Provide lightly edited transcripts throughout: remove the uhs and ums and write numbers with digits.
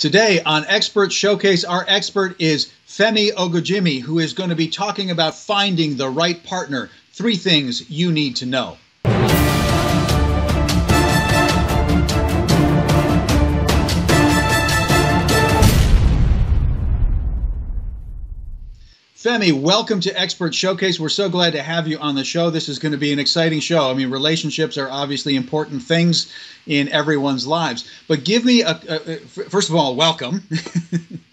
Today on Expert Showcase, our expert is Femi Ogujimi, who is going to be talking about finding the right partner. 3 things you need to know. Femi, welcome to Expert Showcase. We're so glad to have you on the show. This is going to be an exciting show. I mean, relationships are obviously important things in everyone's lives. But give me first of all, welcome.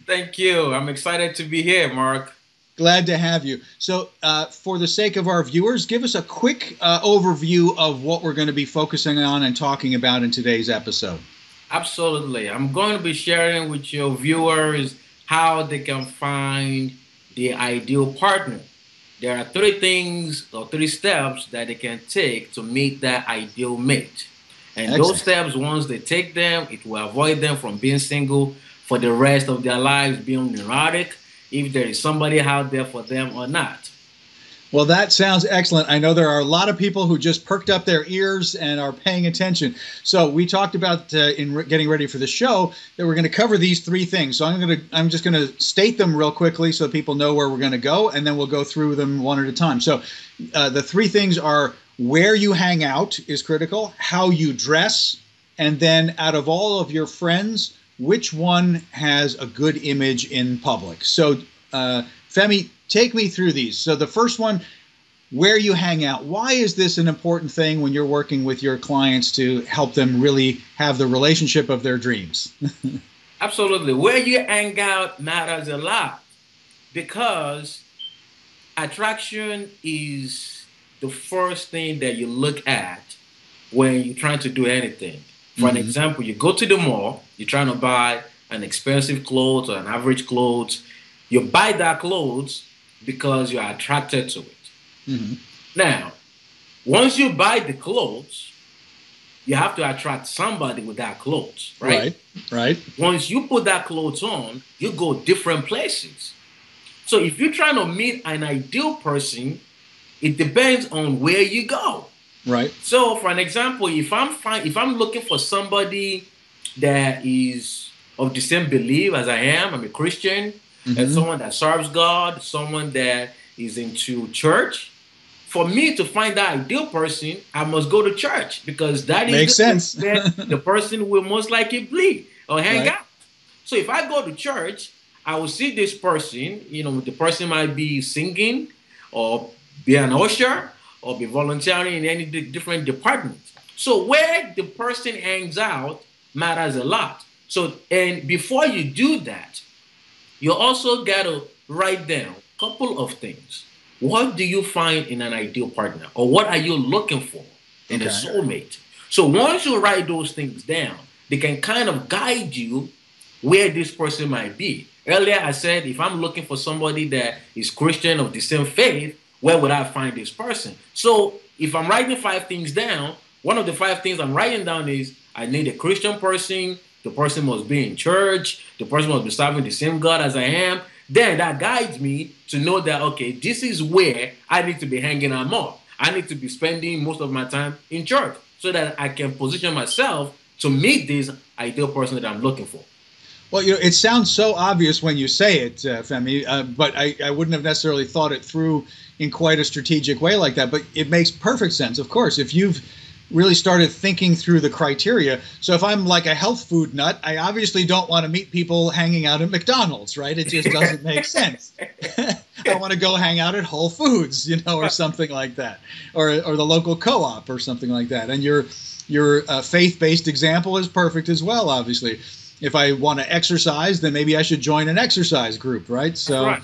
Thank you. I'm excited to be here, Mark. Glad to have you. So for the sake of our viewers, give us a quick overview of what we're going to be focusing on and talking about in today's episode. Absolutely. I'm going to be sharing with your viewers how they can find the ideal partner. There are 3 things or 3 steps that they can take to meet that ideal mate. And Excellent. Those steps, once they take them, it will avoid them from being single for the rest of their lives, being neurotic, if there is somebody out there for them or not. Well, that sounds excellent. I know there are a lot of people who just perked up their ears and are paying attention. So we talked about in getting ready for the show that we're going to cover these 3 things. So I'm just going to state them real quickly so people know where we're going to go, and then we'll go through them one at a time. So the 3 things are: where you hang out is critical, how you dress, and then out of all of your friends, which one has a good image in public. So Femi, take me through these. So the first one, where you hang out. Why is this an important thing when you're working with your clients to help them really have the relationship of their dreams? Absolutely. Where you hang out matters a lot, because attraction is the first thing that you look at when you're trying to do anything. For an example, you go to the mall, you're trying to buy an expensive clothes or an average clothes. You buy that clothes because you're attracted to it. Now, once you buy the clothes, you have to attract somebody with that clothes, right? Right. Once you put that clothes on, you go different places. So if you're trying to meet an ideal person, it depends on where you go. Right. So for an example, if I'm looking for somebody that is of the same belief as I am, I'm a Christian, and someone that serves God, someone that is into church. For me to find that ideal person, I must go to church, because that is where the person will most likely be or hang out. So if I go to church, I will see this person. The person might be singing, or be an usher, or be volunteering in any different department. So where the person hangs out matters a lot. So, and before you do that, you also got to write down a couple of things. What do you find in an ideal partner? Or what are you looking for in a soulmate? So once you write those things down, they can kind of guide you where this person might be. Earlier I said, if I'm looking for somebody that is Christian, of the same faith, where would I find this person? So if I'm writing 5 things down, one of the 5 things I'm writing down is, I need a Christian person. The person must be in church. The person must be serving the same God as I am. Then that guides me to know that, okay, this is where I need to be hanging out more. I need to be spending most of my time in church, so that I can position myself to meet this ideal person that I'm looking for. Well, it sounds so obvious when you say it, Femi, but I wouldn't have necessarily thought it through in quite a strategic way like that. But it makes perfect sense, of course, if you've really started thinking through the criteria. So if I'm like a health food nut, I obviously don't want to meet people hanging out at McDonald's, right? It just doesn't make sense. I want to go hang out at Whole Foods, or something like that, or the local co-op or something like that. And your faith-based example is perfect as well, obviously. If I want to exercise, then maybe I should join an exercise group, right? So right.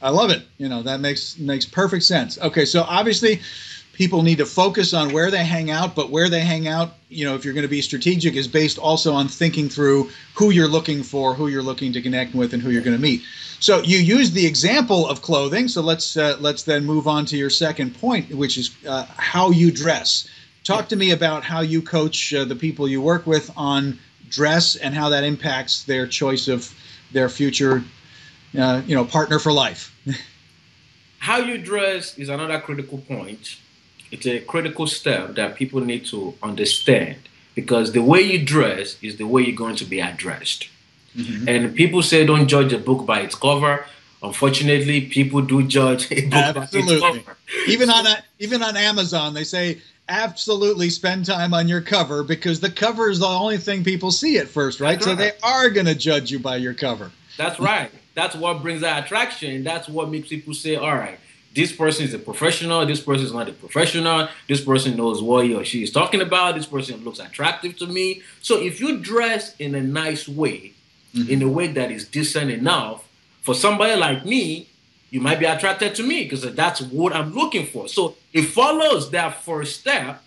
I love it. That makes perfect sense. Okay, so obviously people need to focus on where they hang out, but where they hang out, if you're going to be strategic, is based also on thinking through who you're looking for, who you're looking to connect with, and who you're going to meet. So you used the example of clothing. So let's then move on to your second point, which is how you dress. Talk to me about how you coach the people you work with on dress and how that impacts their choice of their future, partner for life. How you dress is another critical point. It's a critical step that people need to understand, because the way you dress is the way you're going to be addressed. And people say don't judge a book by its cover. Unfortunately, people do judge a book by its cover. Even on Amazon, they say absolutely spend time on your cover, because the cover is the only thing people see at first, right? So they are going to judge you by your cover. That's right. That's what brings that attraction. That's what makes people say, all right, this person is a professional. This person is not a professional. This person knows what he or she is talking about. This person looks attractive to me. So if you dress in a nice way, in a way that is decent enough, for somebody like me, you might be attracted to me because that's what I'm looking for. So it follows that first step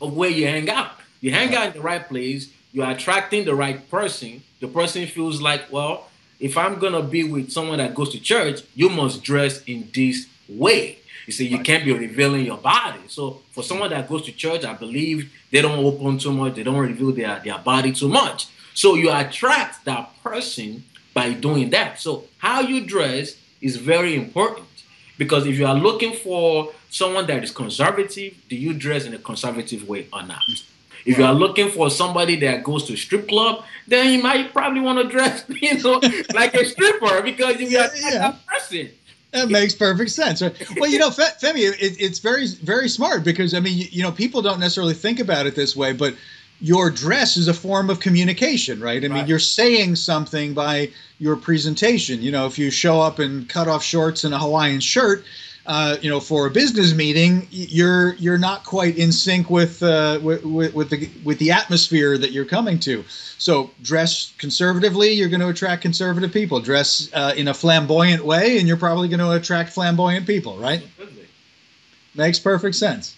of where you hang out. You hang out in the right place. You're attracting the right person. The person feels like, well, if I'm going to be with someone that goes to church, you must dress in this way. You see, you can't be revealing your body. So for someone that goes to church, I believe they don't open too much. They don't reveal their body too much. So you attract that person by doing that. So how you dress is very important, because if you are looking for someone that is conservative, do you dress in a conservative way or not? If you are looking for somebody that goes to a strip club, then you might probably want to dress, like a stripper, because you are that person. That makes perfect sense. Well, Femi, it's very, very smart, because, I mean, people don't necessarily think about it this way, but your dress is a form of communication, right? I mean, you're saying something by your presentation. If you show up in cutoff shorts and a Hawaiian shirt, for a business meeting, you're not quite in sync with the atmosphere that you're coming to. So dress conservatively, you're going to attract conservative people. Dress in a flamboyant way, and you're probably going to attract flamboyant people, right? Absolutely. Makes perfect sense.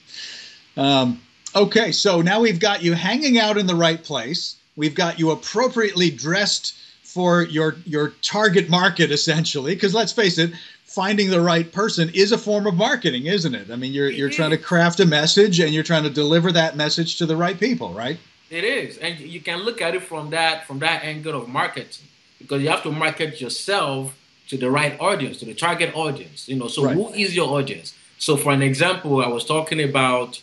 Okay, so now we've got you hanging out in the right place. We've got you appropriately dressed for your target market, essentially, because let's face it, finding the right person is a form of marketing, isn't it? I mean, you're trying to craft a message, and you're trying to deliver that message to the right people, right? It is, and you can look at it from that angle of marketing, because you have to market yourself to the right audience, to the target audience. So who is your audience? So for an example, I was talking about,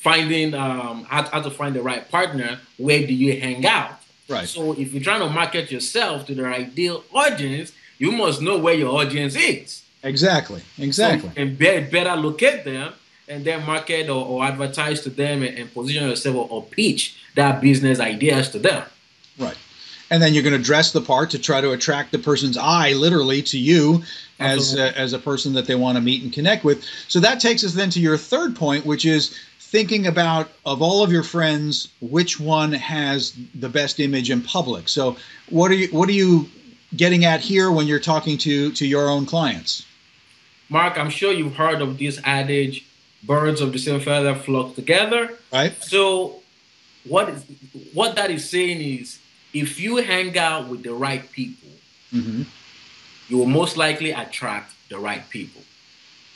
finding how to find the right partner. Where do you hang out? Right. So if you're trying to market yourself to the ideal audience, you must know where your audience is. Exactly. So you can better locate them, and then market or advertise to them, and position yourself or pitch that business ideas to them. Right. And then you're going to dress the part to try to attract the person's eye, literally, to you as a person that they want to meet and connect with. So that takes us then to your third point, which is thinking about, of all of your friends, which one has the best image in public. So what are you getting at here when you're talking to your own clients? Mark, I'm sure you've heard of this adage, birds of the same feather flock together. Right. So what that is saying is, if you hang out with the right people, you will most likely attract the right people.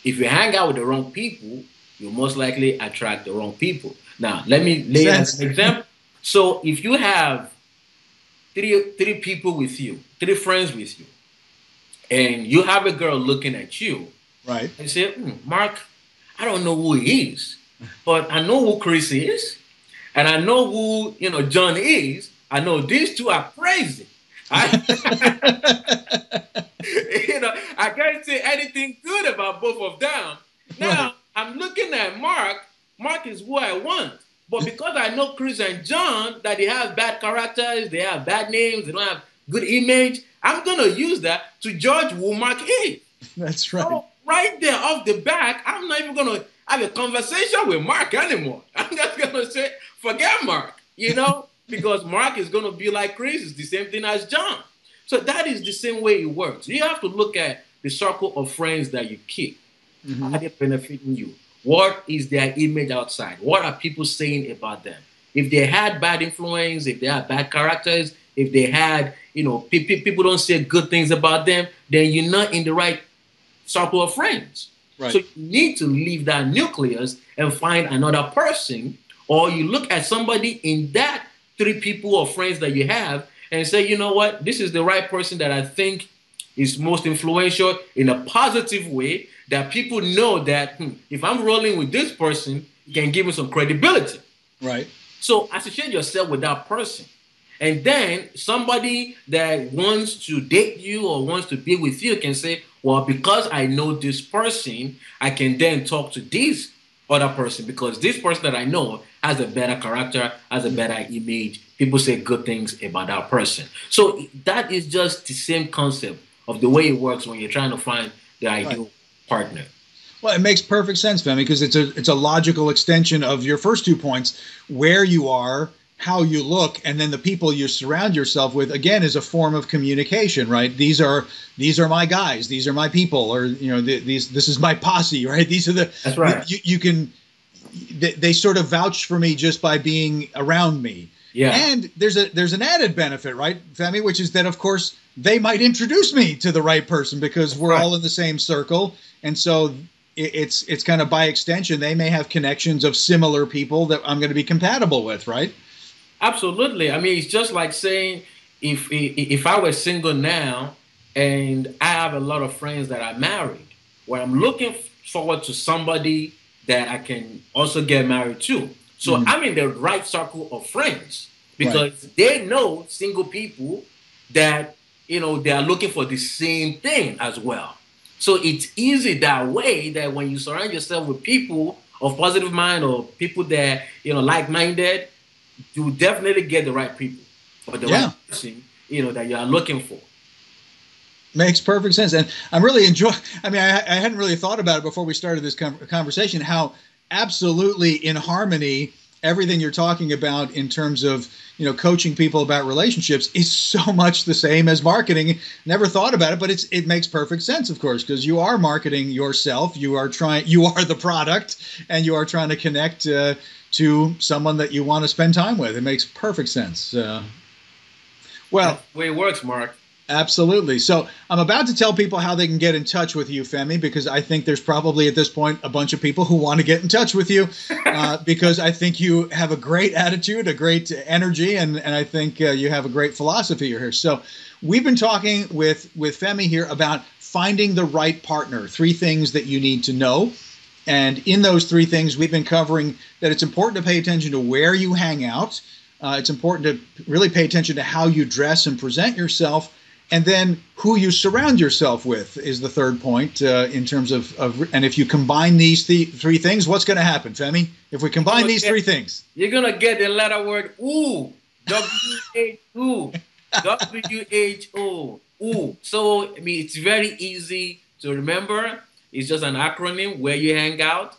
If you hang out with the wrong people, you'll most likely attract the wrong people. Now, let me lay as an example. So if you have three people with you, three friends with you, and you have a girl looking at you, right, and say, Mark, I don't know who he is, but I know who Chris is, and I know who John is. I know these two are crazy. I can't say anything good about both of them. Now, I'm looking at Mark. Mark is who I want. But because I know Chris and John, that they have bad characters, they have bad names, they don't have good image, I'm going to use that to judge who Mark is. That's right. So right there off the back, I'm not even going to have a conversation with Mark anymore. I'm just going to say, forget Mark, because Mark is going to be like Chris. It's the same thing as John. So that is the same way it works. You have to look at the circle of friends that you keep. Are they benefiting you? What is their image outside? What are people saying about them? If they had bad influence, if they had bad characters, if they had, people don't say good things about them, then you're not in the right circle of friends. Right. So you need to leave that nucleus and find another person, or you look at somebody in that three people or friends that you have and say, you know what, this is the right person that I think is most influential in a positive way, that people know that if I'm rolling with this person, it can give me some credibility. Right. So associate yourself with that person. And then somebody that wants to date you or wants to be with you can say, well, because I know this person, I can then talk to this other person because this person that I know has a better character, has a better image. People say good things about that person. So that is just the same concept of the way it works when you're trying to find the ideal partner. Well, it makes perfect sense, Femi, because it's a logical extension of your first 2 points, where you are, how you look, and then the people you surround yourself with. Again, is a form of communication, right? These are my guys, these are my people, or this is my posse, right? These are the That's right. You can they sort of vouch for me just by being around me. Yeah. And there's an added benefit, right, Femi, which is that of course they might introduce me to the right person because we're all in the same circle, and so it's kind of by extension they may have connections of similar people that I'm going to be compatible with, right? Absolutely. I mean, it's just like saying if I were single now and I have a lot of friends that are married, well, I'm looking forward to somebody that I can also get married to. So I'm in the right circle of friends because they know single people that, they are looking for the same thing as well. So it's easy that way that when you surround yourself with people of positive mind or people that, like-minded, you definitely get the right people or the right person, that you are looking for. Makes perfect sense. And I'm really enjoying, I mean, I hadn't really thought about it before we started this conversation, how absolutely in harmony everything you're talking about in terms of, coaching people about relationships is so much the same as marketing. Never thought about it, but it makes perfect sense, of course, because you are marketing yourself. You are the product, and you are trying to connect to someone that you want to spend time with. It makes perfect sense. Well, that's the way it works, Mark. Absolutely. So I'm about to tell people how they can get in touch with you, Femi, because I think there's probably at this point a bunch of people who want to get in touch with you because I think you have a great attitude, a great energy, and I think you have a great philosophy here. So we've been talking with Femi here about finding the right partner, 3 things that you need to know. And in those 3 things, we've been covering that it's important to pay attention to where you hang out. It's important to really pay attention to how you dress and present yourself. And then who you surround yourself with is the third point in terms of and if you combine these 3 things, what's going to happen, Femi? If we combine these 3 things. You're going to get the letter word OO. W-H-O. W-H-O. OO. So, I mean, it's very easy to remember. It's just an acronym: where you hang out,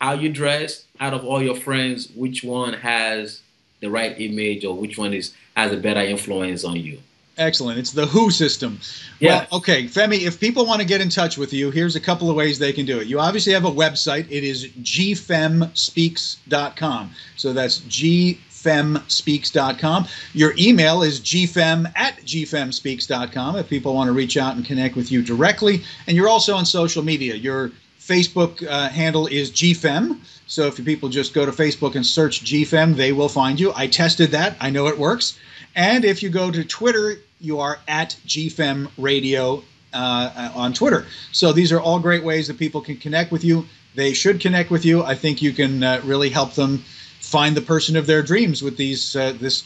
how you dress, out of all your friends, which one has the right image or which one has a better influence on you. Excellent. It's the WHO system. Yeah. Well, okay, Femi, if people want to get in touch with you, here's a couple of ways they can do it. You obviously have a website. It is gfemspeaks.com. So that's gfemspeaks.com. Your email is gfem@gfemspeaks.com if people want to reach out and connect with you directly. And you're also on social media. Your Facebook handle is Gfem. So if people just go to Facebook and search Gfem, they will find you. I tested that. I know it works. And if you go to Twitter, you are at Gfem Radio on Twitter. So these are all great ways that people can connect with you. They should connect with you. I think you can really help them find the person of their dreams with this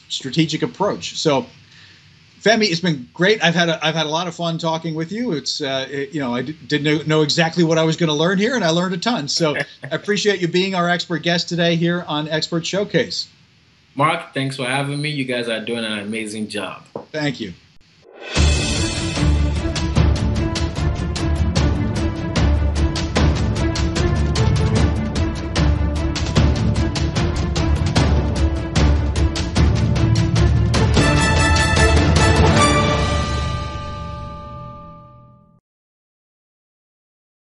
strategic approach. So, Femi, it's been great. I've had a lot of fun talking with you. It's I didn't know exactly what I was going to learn here, and I learned a ton. So I appreciate you being our expert guest today here on Expert Showcase. Mark, thanks for having me. You guys are doing an amazing job. Thank you.